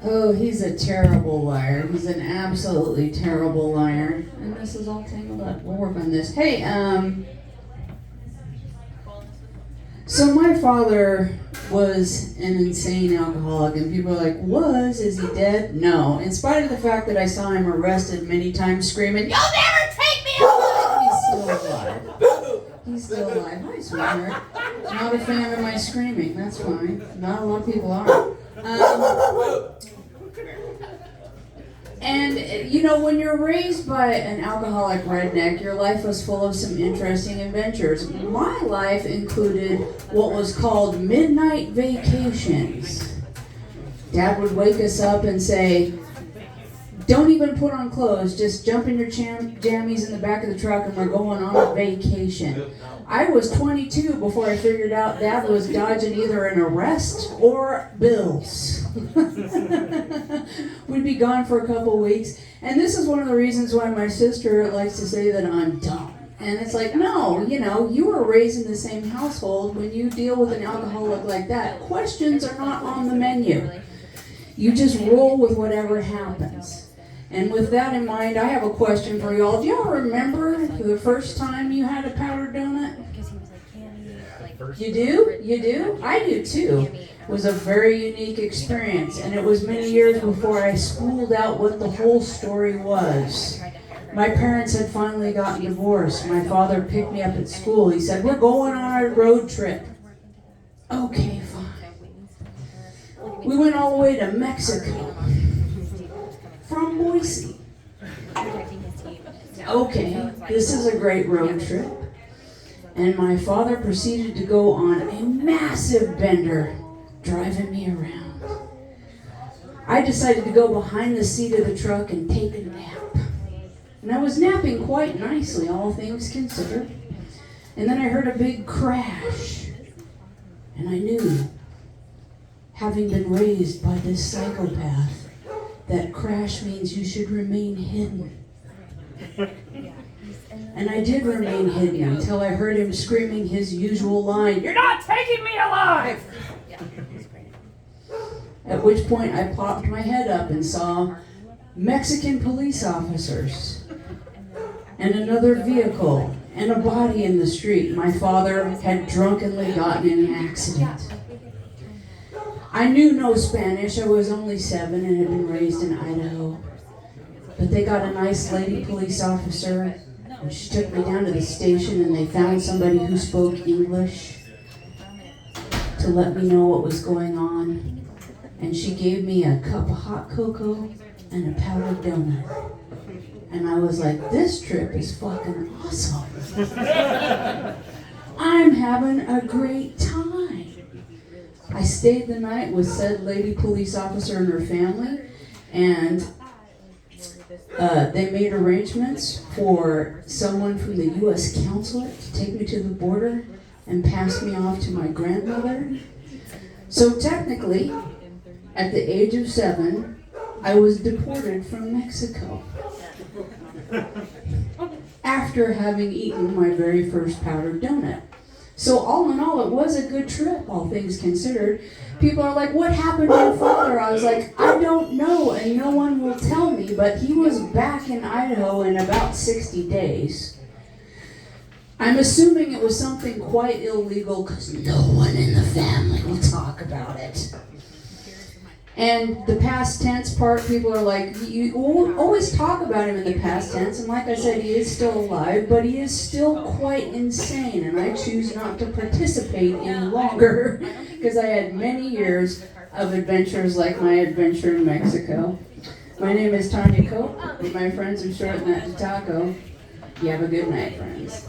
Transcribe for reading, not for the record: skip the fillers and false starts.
Oh, he's a terrible liar. He's an absolutely terrible liar. And this is all tangled up. We'll work on this. Hey, so my father was an insane alcoholic, and people are like, is he dead? No. In spite of the fact that I saw him arrested many times screaming, "You'll never take me alive!" He's still alive. He's still alive. Hi, sweetheart. Not a fan of my screaming. That's fine. Not a lot of people are. And, when you're raised by an alcoholic redneck, your life was full of some interesting adventures. My life included what was called midnight vacations. Dad would wake us up and say, "Don't even put on clothes, just jump in your jammies in the back of the truck and we're going on a vacation." I was 22 before I figured out Dad was dodging either an arrest or bills. We'd be gone for a couple weeks, and this is one of the reasons why my sister likes to say that I'm dumb. And it's like, no, you were raised in the same household. When you deal with an alcoholic like that, questions are not on the menu. You just roll with whatever happens. And with that in mind, I have a question for y'all. Do y'all remember the first time you had a powdered donut? You do? You do? I do too. It was a very unique experience, and it was many years before I spooled out what the whole story was. My parents had finally gotten divorced. My father picked me up at school. He said, "We're going on a road trip." Okay, fine. We went all the way to Mexico. From Boise. Okay, this is a great road trip. And my father proceeded to go on a massive bender, driving me around. I decided to go behind the seat of the truck and take a nap. And I was napping quite nicely, all things considered. And then I heard a big crash. And I knew, having been raised by this psychopath, that crash means you should remain hidden. And I did remain hidden until I heard him screaming his usual line, "You're not taking me alive!" At which point I popped my head up and saw Mexican police officers and another vehicle and a body in the street. My father had drunkenly gotten in an accident. I knew no Spanish. I was only 7 and had been raised in Idaho. But they got a nice lady police officer, and she took me down to the station, and they found somebody who spoke English to let me know what was going on. And she gave me a cup of hot cocoa and a powdered donut. And I was like, this trip is fucking awesome. I'm having a great time. I stayed the night with said lady police officer and her family, and they made arrangements for someone from the U.S. consulate to take me to the border and pass me off to my grandmother. So technically, at the age of 7, I was deported from Mexico after having eaten my very first powdered donut. So all in all, it was a good trip, all things considered. People are like, "What happened to your father?" I was like, "I don't know, and no one will tell me, but he was back in Idaho in about 60 days. I'm assuming it was something quite illegal, because no one in the family will talk about it." And the past tense part, people are like, you always talk about him in the past tense, and like I said, he is still alive, but he is still quite insane, and I choose not to participate any longer, because I had many years of adventures like my adventure in Mexico. My name is Tanya Cope, but my friends are shortening that to Taco. You have a good night, friends.